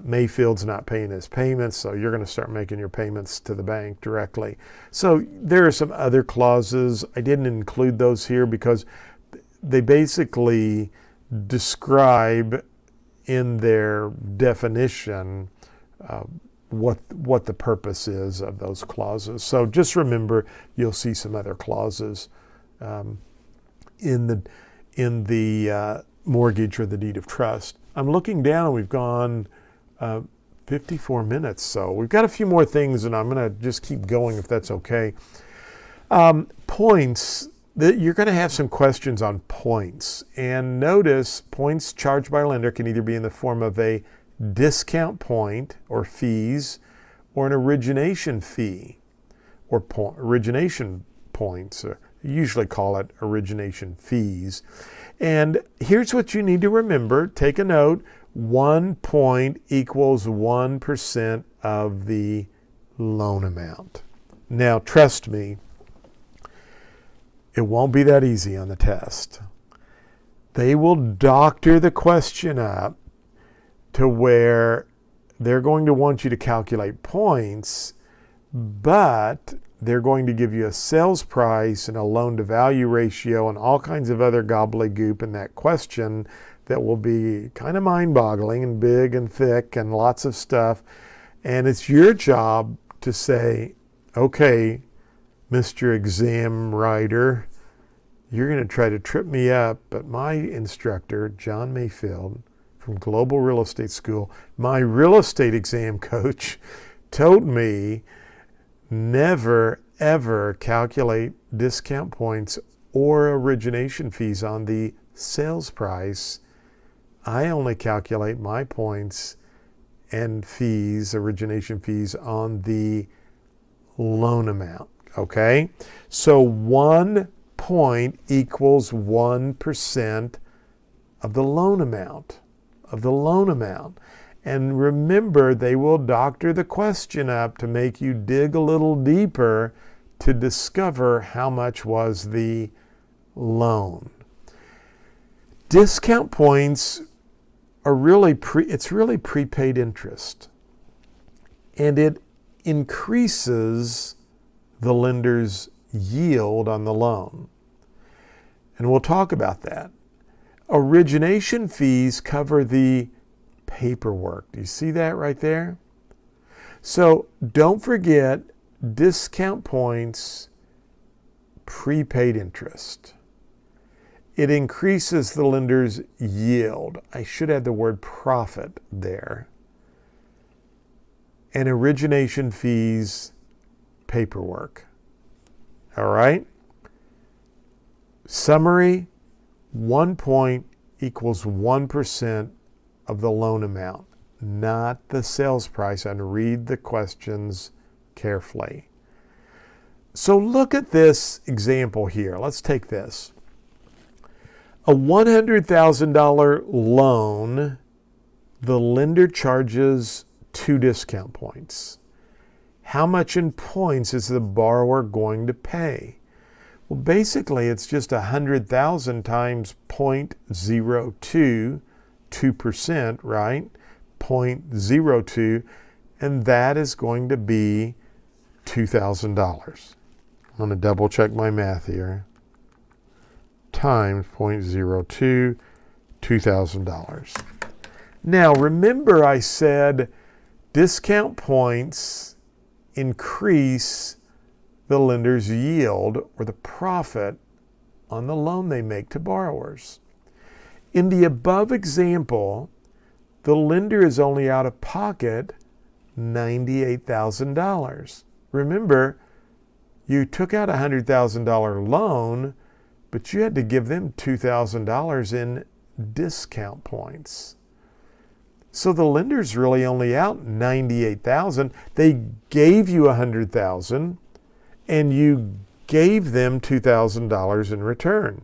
Mayfield's not paying his payments, so you're going to start making your payments to the bank directly. So there are some other clauses. I didn't include those here because they basically describe in their definition what the purpose is of those clauses. So just remember, you'll see some other clauses in the mortgage or the deed of trust. I'm looking down and we've gone 54 minutes, so we've got a few more things, and I'm going to just keep going if that's okay. Points. You're going to have some questions on points, and notice points charged by a lender can either be in the form of a discount point or fees, or an origination fee or origination points. You usually call it origination fees. And here's what you need to remember. Take a note. 1 point equals 1% of the loan amount. Now, trust me, it won't be that easy on the test. They will doctor the question up to where they're going to want you to calculate points, but they're going to give you a sales price and a loan-to-value ratio and all kinds of other gobbledygook in that question that will be kind of mind-boggling and big and thick and lots of stuff. And it's your job to say, okay, Mr. Exam Writer, you're going to try to trip me up, but my instructor, John Mayfield, from Global Real Estate School, my real estate exam coach, told me never, ever calculate discount points or origination fees on the sales price. I only calculate my points and fees, origination fees, on the loan amount, okay? So 1 point equals 1% of the loan amount, And remember, they will doctor the question up to make you dig a little deeper to discover how much was the loan. Discount points are really prepaid interest, and it increases the lender's yield on the loan. And we'll talk about that. Origination fees cover the paperwork. Do you see that right there? So don't forget, discount points, prepaid interest. It increases the lender's yield. I should add the word profit there. And origination fees, paperwork. All right? Summary, 1 point equals 1% of the loan amount, not the sales price. And read the questions carefully. So look at this example here. Let's take this. A $100,000 loan, the lender charges 2 discount points. How much in points is the borrower going to pay? Well, basically, it's just 100,000 times 0.02, 2%, right? 0.02, and that is going to be $2,000. I'm going to double check my math here. Times 0.02, $2,000. Now, remember I said discount points increase the lender's yield or the profit on the loan they make to borrowers. In the above example, the lender is only out of pocket $98,000. Remember, you took out a $100,000 loan, but you had to give them $2,000 in discount points. So the lender's really only out $98,000. They gave you $100,000, and you gave them $2,000 in return.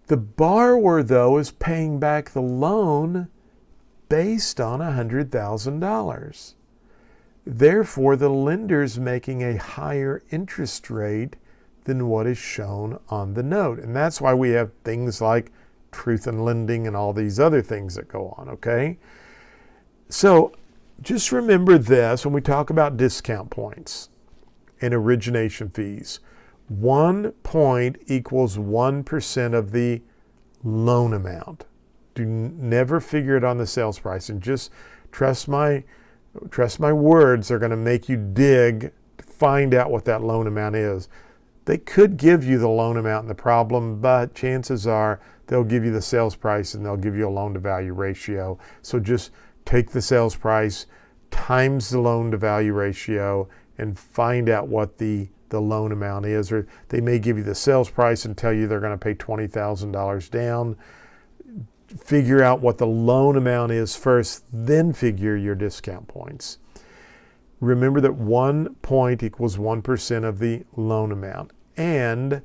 The borrower, though, is paying back the loan based on $100,000. Therefore, the lender's making a higher interest rate than what is shown on the note. And that's why we have things like truth in lending and all these other things that go on, okay? So just remember this when we talk about discount points and origination fees. 1 point equals 1% of the loan amount. Never figure it on the sales price, and just trust my words are going to make you dig to find out what that loan amount is. They could give you the loan amount in the problem, but chances are they'll give you the sales price and they'll give you a loan to value ratio. So just take the sales price times the loan to value ratio and find out what the loan amount is. Or they may give you the sales price and tell you they're going to pay $20,000 down. Figure out what the loan amount is first, then figure your discount points. Remember that 1 point equals 1% of the loan amount. And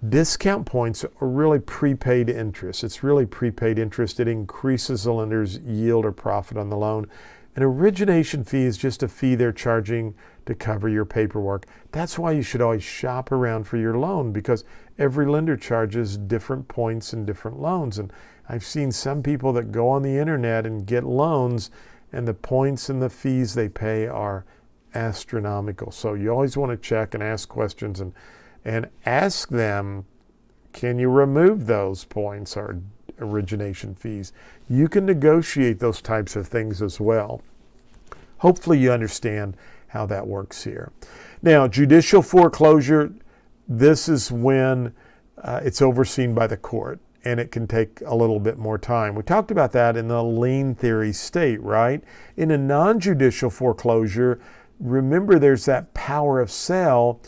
discount points are really prepaid interest. It's really prepaid interest. It increases the lender's yield or profit on the loan. An origination fee is just a fee they're charging to cover your paperwork. That's why you should always shop around for your loan, because every lender charges different points and different loans. And I've seen some people that go on the internet and get loans, and the points and the fees they pay are astronomical. So you always want to check and ask questions and ask them, can you remove those points or origination fees? You can negotiate those types of things as well. Hopefully you understand how that works here. Now, judicial foreclosure, this is when it's overseen by the court, and it can take a little bit more time. We talked about that in the lien theory state, right? In a non-judicial foreclosure, remember there's that power of sale.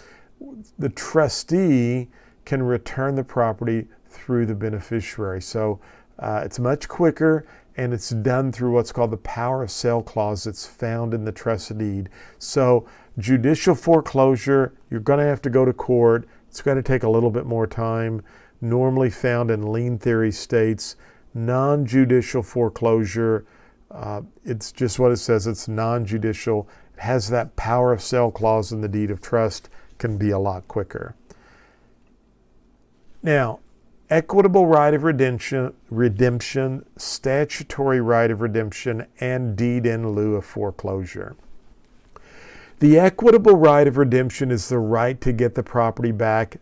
The trustee can return the property through the beneficiary. So it's much quicker, and it's done through what's called the power of sale clause that's found in the trust deed. So judicial foreclosure, you're going to have to go to court. It's going to take a little bit more time. Normally found in lien theory states. Non-judicial foreclosure, it's just what it says. It's non-judicial. It has that power of sale clause in the deed of trust, can be a lot quicker. Now, equitable right of redemption, statutory right of redemption, and deed in lieu of foreclosure. The equitable right of redemption is the right to get the property back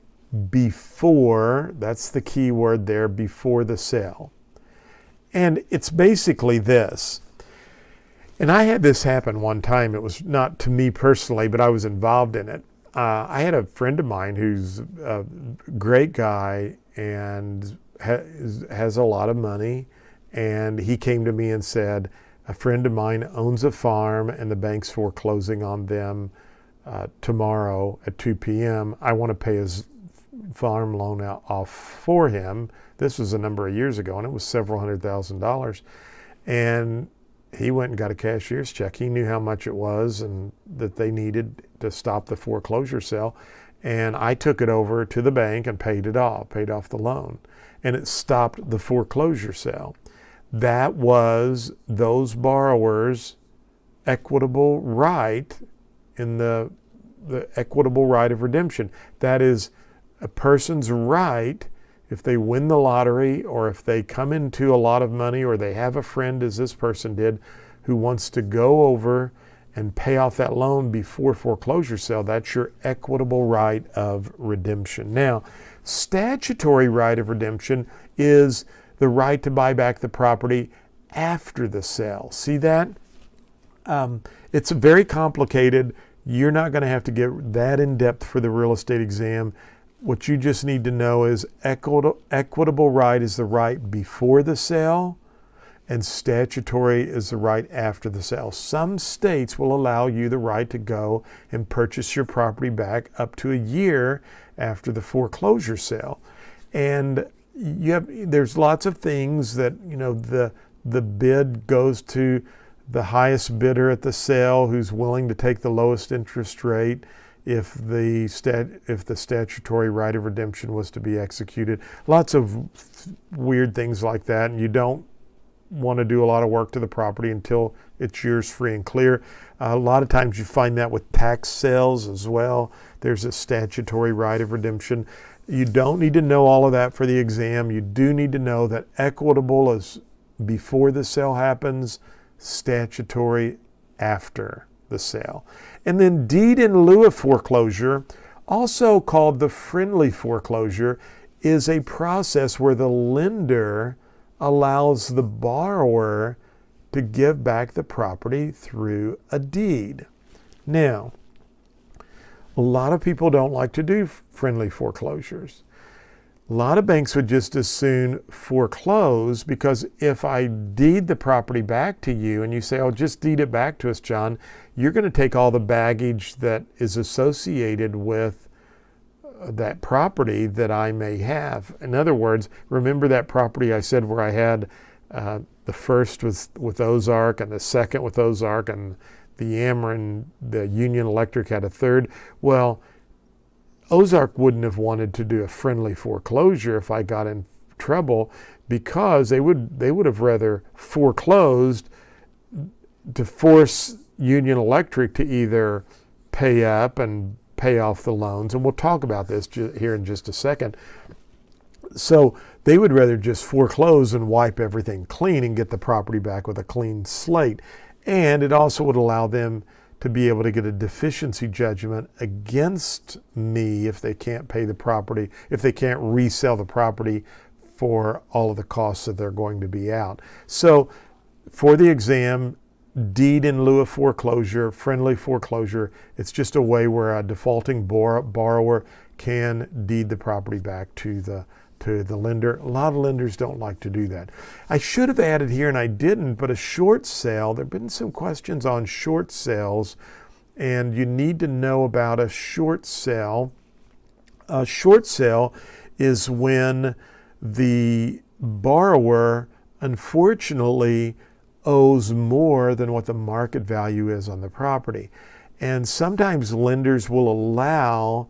before, that's the key word there, before the sale. And it's basically this. And I had this happen one time. It was not to me personally, but I was involved in it. I had a friend of mine who's a great guy and has a lot of money. And he came to me and said, a friend of mine owns a farm and the bank's foreclosing on them tomorrow at 2 p.m. I want to pay his farm loan off for him. This was a number of years ago, and it was several $100,000. And he went and got a cashier's check. He knew how much it was and that they needed to stop the foreclosure sale. And I took it over to the bank and paid off the loan. And it stopped the foreclosure sale. That was those borrowers' equitable right in the equitable right of redemption. That is a person's right, if they win the lottery or if they come into a lot of money or they have a friend, as this person did, who wants to go over and pay off that loan before foreclosure sale, that's your equitable right of redemption. Now, statutory right of redemption is the right to buy back the property after the sale. See that? It's very complicated. You're not going to have to get that in depth for the real estate exam. What you just need to know is equitable right is the right before the sale, and statutory is the right after the sale. Some states will allow you the right to go and purchase your property back up to a year after the foreclosure sale. And there's lots of things that, the bid goes to the highest bidder at the sale who's willing to take the lowest interest rate if the statutory right of redemption was to be executed. Lots of weird things like that, and you don't want to do a lot of work to the property until it's yours free and clear. A lot of times you find that with tax sales as well. There's a statutory right of redemption. You don't need to know all of that for the exam. You do need to know that equitable is before the sale happens, statutory after the sale. And then deed in lieu of foreclosure, also called the friendly foreclosure, is a process where the lender allows the borrower to give back the property through a deed. Now, a lot of people don't like to do friendly foreclosures. A lot of banks would just as soon foreclose, because if I deed the property back to you and you say, oh, just deed it back to us, John, you're going to take all the baggage that is associated with that property that I may have. In other words, remember that property I said where I had the first with Ozark and the second with Ozark and the Ameren, the Union Electric had a third? Well, Ozark wouldn't have wanted to do a friendly foreclosure if I got in trouble, because they would have rather foreclosed to force Union Electric to either pay up and pay off the loans. And we'll talk about this here in just a second. So they would rather just foreclose and wipe everything clean and get the property back with a clean slate. And it also would allow them to be able to get a deficiency judgment against me if they can't pay the property, if they can't resell the property for all of the costs that they're going to be out. So for the exam, deed in lieu of foreclosure, friendly foreclosure, it's just a way where a defaulting borrower can deed the property back to the lender. A lot of lenders don't like to do that. I should have added here, and I didn't, but a short sale. There have been some questions on short sales, and you need to know about a short sale. A short sale is when the borrower, unfortunately, owes more than what the market value is on the property. And sometimes lenders will allow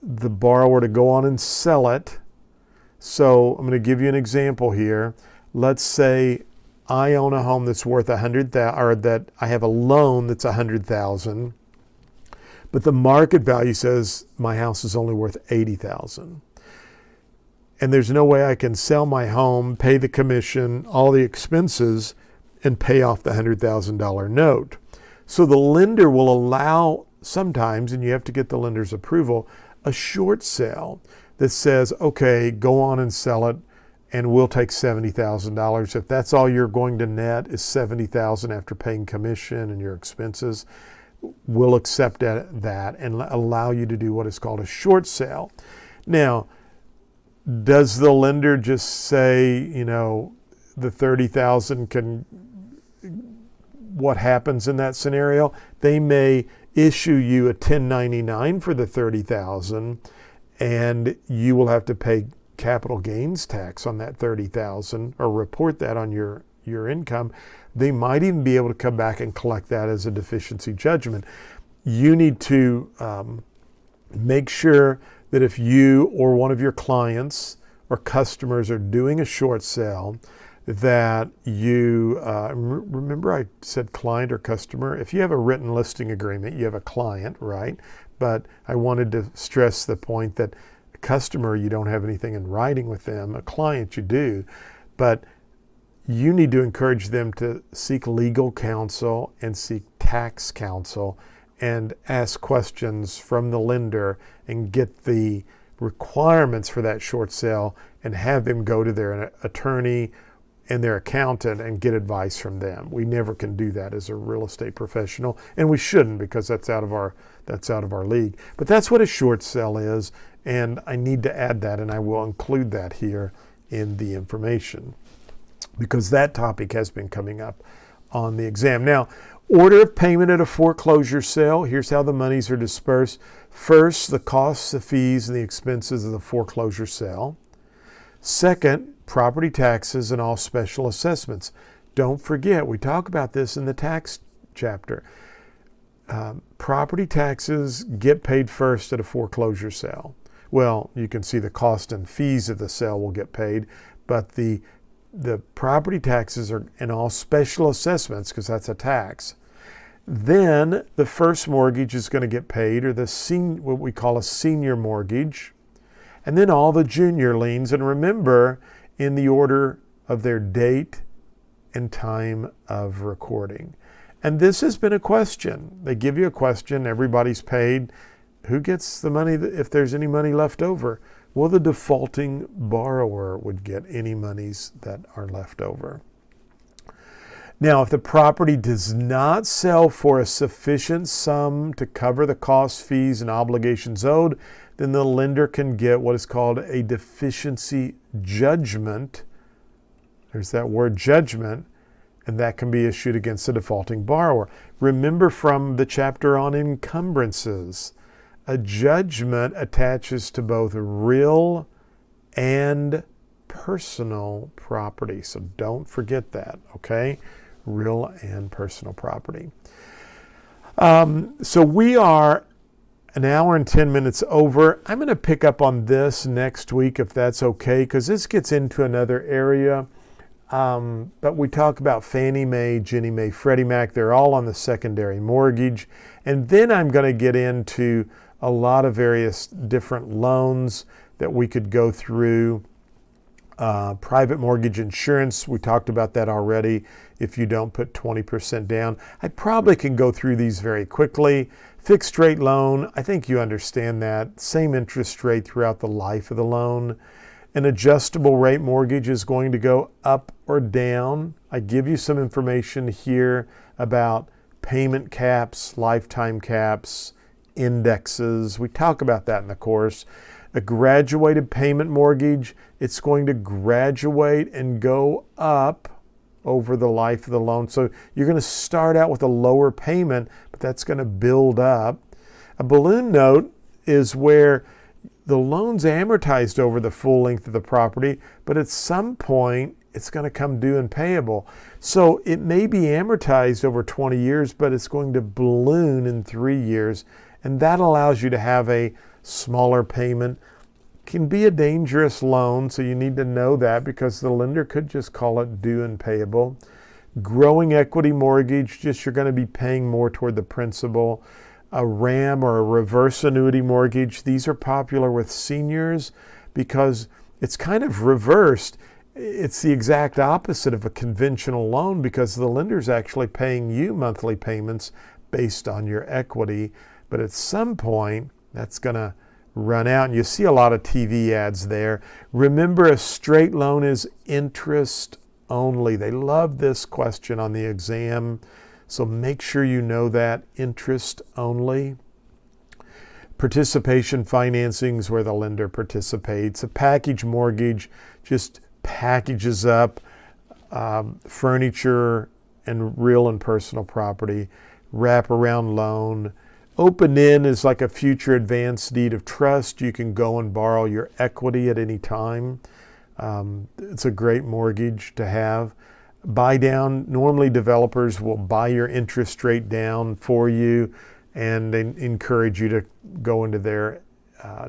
the borrower to go on and sell it. So I'm going to give you an example here. Let's say I own a home that's worth $100,000, or that I have a loan that's $100,000, but the market value says my house is only worth $80,000. And there's no way I can sell my home, pay the commission, all the expenses, and pay off the $100,000 note. So the lender will allow sometimes, and you have to get the lender's approval, a short sale that says, okay, go on and sell it, and we'll take $70,000. If that's all you're going to net is $70,000 after paying commission and your expenses, we'll accept that and allow you to do what is called a short sale. Now, does the lender just say, the $30,000 can, what happens in that scenario? They may issue you a 1099 for the $30,000, and you will have to pay capital gains tax on that $30,000 or report that on your income. They might even be able to come back and collect that as a deficiency judgment. You need to make sure that if you or one of your clients or customers are doing a short sale, that you, remember I said client or customer? If you have a written listing agreement, you have a client, right? But I wanted to stress the point that a customer, you don't have anything in writing with them. A client, you do. But you need to encourage them to seek legal counsel and seek tax counsel and ask questions from the lender and get the requirements for that short sale and have them go to their attorney and their accountant and get advice from them. We never can do that as a real estate professional, and we shouldn't, because that's out of our league. But that's what a short sale is, and I need to add that, and I will include that here in the information, because that topic has been coming up on the exam. Now, order of payment at a foreclosure sale. Here's how the monies are dispersed. First, the costs, the fees, and the expenses of the foreclosure sale. Second, property taxes and all special assessments. Don't forget, we talk about this in the tax chapter. Property taxes get paid first at a foreclosure sale. Well, you can see the cost and fees of the sale will get paid, but the property taxes are and all special assessments, because that's a tax. Then the first mortgage is going to get paid, or what we call a senior mortgage. and then all the junior liens. And remember, in the order of their date and time of recording. And this has been a question. They give you a question, everybody's paid. Who gets the money if there's any money left over? Well, the defaulting borrower would get any monies that are left over. Now, if the property does not sell for a sufficient sum to cover the costs, fees, and obligations owed, then the lender can get what is called a deficiency judgment. There's that word judgment, and that can be issued against the defaulting borrower. Remember from the chapter on encumbrances, a judgment attaches to both real and personal property. So don't forget that, okay? Real and personal property. So we are an hour and 10 minutes over. I'm going to pick up on this next week if that's okay, because this gets into another area. But we talk about Fannie Mae, Ginnie Mae, Freddie Mac. They're all on the secondary mortgage. And then I'm going to get into a lot of various different loans that we could go through. Private mortgage insurance, we talked about that already. If you don't put 20% down, I probably can go through these very quickly. Fixed rate loan, I think you understand that. Same interest rate throughout the life of the loan. An adjustable rate mortgage is going to go up or down. I give you some information here about payment caps, lifetime caps, indexes. We talk about that in the course. A graduated payment mortgage, it's going to graduate and go up over the life of the loan. So you're going to start out with a lower payment, but that's going to build up. A balloon note is where the loan's amortized over the full length of the property, but at some point it's going to come due and payable. So it may be amortized over 20 years, but it's going to balloon in 3 years. And that allows you to have a smaller payment. Can be a dangerous loan, so you need to know that because the lender could just call it due and payable. Growing equity mortgage, just you're going to be paying more toward the principal. A RAM or a reverse annuity mortgage, these are popular with seniors because it's kind of reversed. It's the exact opposite of a conventional loan because the lender's actually paying you monthly payments based on your equity. But at some point, that's going to run out. And you see a lot of TV ads there. Remember, a straight loan is interest only. They love this question on the exam. So make sure you know that, interest only. Participation financing is where the lender participates. A package mortgage just packages up furniture and real and personal property. Wraparound loan. Open-end is like a future advance deed of trust. You can go and borrow your equity at any time. It's a great mortgage to have. Buy down, normally developers will buy your interest rate down for you and encourage you to go into their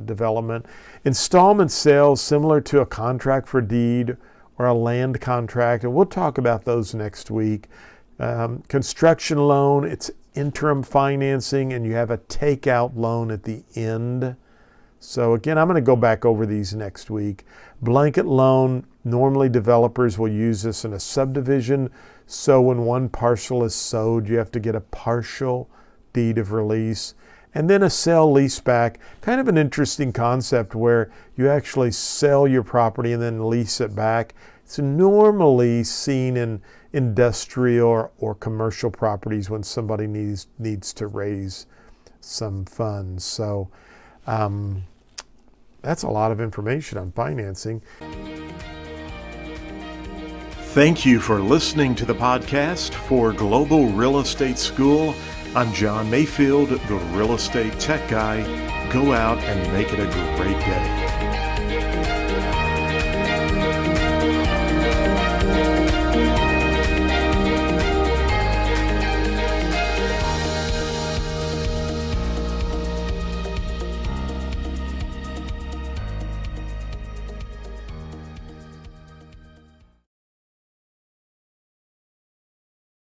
development. Installment sales, similar to a contract for deed or a land contract, and we'll talk about those next week. Construction loan, it's interim financing, and you have a takeout loan at the end. So again, I'm going to go back over these next week. Blanket loan, normally developers will use this in a subdivision. So when one parcel is sold, you have to get a partial deed of release. And then a sale leaseback, kind of an interesting concept where you actually sell your property and then lease it back. It's normally seen in industrial or commercial properties when somebody needs to raise some funds. So that's a lot of information on financing. Thank you for listening to the podcast for Global Real Estate School. I'm John Mayfield, the Real Estate Tech Guy. Go out and make it a great day.